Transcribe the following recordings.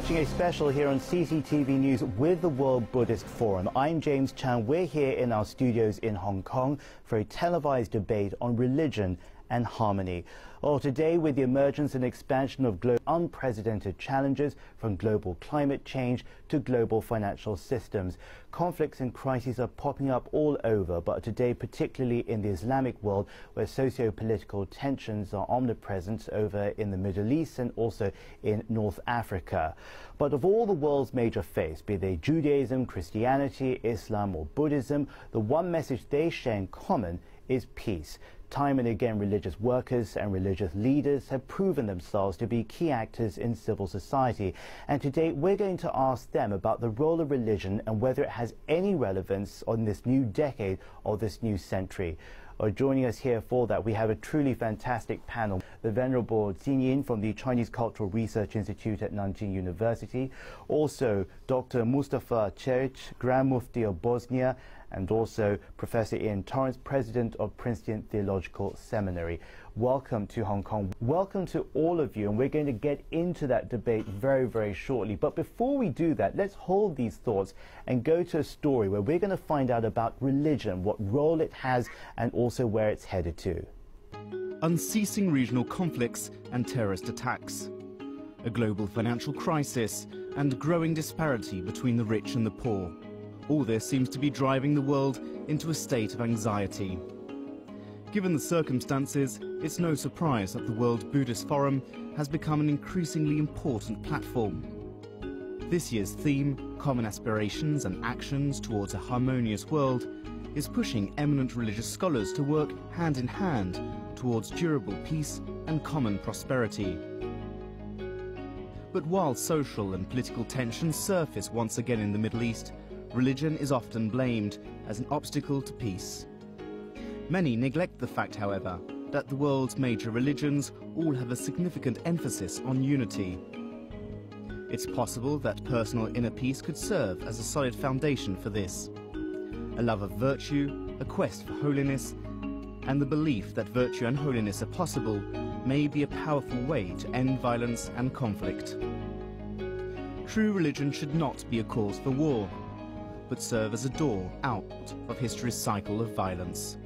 watching a special here on CCTV News with the World Buddhist Forum. I'm James Chan. We're here in our studios in Hong Kong for a televised debate on religion and harmony. Well, today, with the emergence and expansion of unprecedented challenges from global climate change to global financial systems, conflicts and crises are popping up all over, but today, particularly in the Islamic world, where socio-political tensions are omnipresent over in the Middle East and also in North Africa. But of all the world's major faiths, be they Judaism, Christianity, Islam or Buddhism, the one message they share in common is peace. Time and again, religious workers and religious leaders have proven themselves to be key actors in civil society. And today we're going to ask them about the role of religion and whether it has any relevance on this new decade or this new century. Joining us here for that, we have a truly fantastic panel. The Venerable Jin Yin from the Chinese Cultural Research Institute at Nanjing University. Also, Dr. Mustafa Ceric, Grand Mufti of Bosnia, and also Professor Ian Torrance, President of Princeton Theological Seminary. Welcome to Hong Kong. Welcome to all of you, and we're going to get into that debate very, very shortly. But before we do that, let's hold these thoughts and go to a story where we're going to find out about religion, what role it has, and also where it's headed to. Unceasing regional conflicts and terrorist attacks, a global financial crisis, and growing disparity between the rich and the poor. All this seems to be driving the world into a state of anxiety. Given the circumstances, it's no surprise that the World Buddhist Forum has become an increasingly important platform. This year's theme, Common Aspirations and Actions Towards a Harmonious World, is pushing eminent religious scholars to work hand in hand towards durable peace and common prosperity. But while social and political tensions surface once again in the Middle East, religion is often blamed as an obstacle to peace. Many neglect the fact, however, that the world's major religions all have a significant emphasis on unity. It's possible that personal inner peace could serve as a solid foundation for this. A love of virtue, a quest for holiness, and the belief that virtue and holiness are possible may be a powerful way to end violence and conflict. True religion should not be a cause for war, but serve as a door out of history's cycle of violence.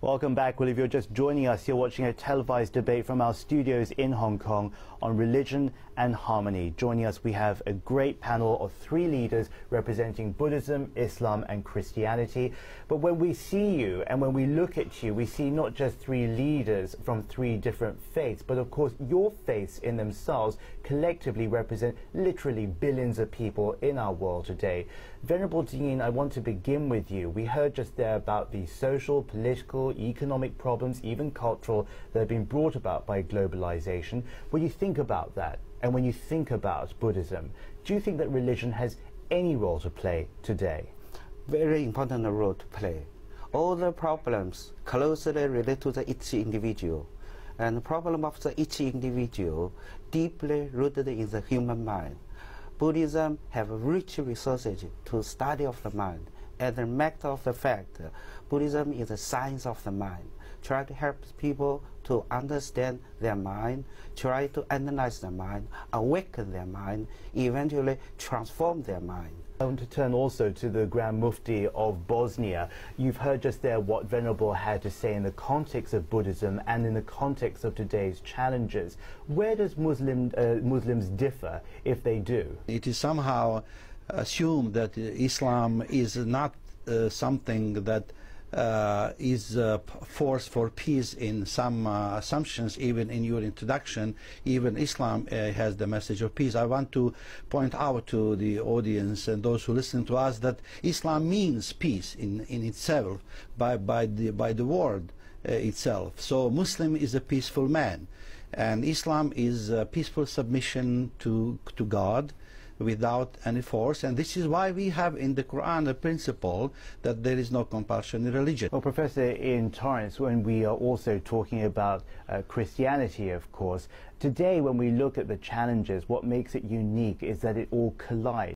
Welcome back. Well, if you're just joining us, you're watching a televised debate from our studios in Hong Kong on religion and harmony. Joining us, we have a great panel of three leaders representing Buddhism, Islam and Christianity. But when we see you and when we look at you, we see not just three leaders from three different faiths, but of course your faiths in themselves collectively represent literally billions of people in our world today. Venerable Jin Yin, I want to begin with you. We heard just there about the social, political, economic problems, even cultural, that have been brought about by globalization. When you think about that, and when you think about Buddhism, do you think that religion has any role to play today? Very important role to play. All the problems closely relate to each individual. And the problem of each individual deeply rooted in the human mind. Buddhism have rich resources to study of the mind. As a matter of the fact, Buddhism is a science of the mind. Try to help people to understand their mind, try to analyze their mind, awaken their mind, eventually transform their mind. I want to turn also to the Grand Mufti of Bosnia. You've heard just there what Venerable had to say in the context of Buddhism and in the context of today's challenges. Where does Muslims differ, if they do? It is somehow assumed that Islam is not something that is a force for peace in some assumptions. Even in your introduction, even Islam has the message of peace. I want to point out to the audience and those who listen to us that Islam means peace in itself by the word itself. So Muslim is a peaceful man, and Islam is a peaceful submission to God without any force, and this is why we have in the Quran a principle that there is no compulsion in religion. Well, Professor Ian Torrance, when we are also talking about Christianity, of course, today when we look at the challenges, what makes it unique is that it all collides.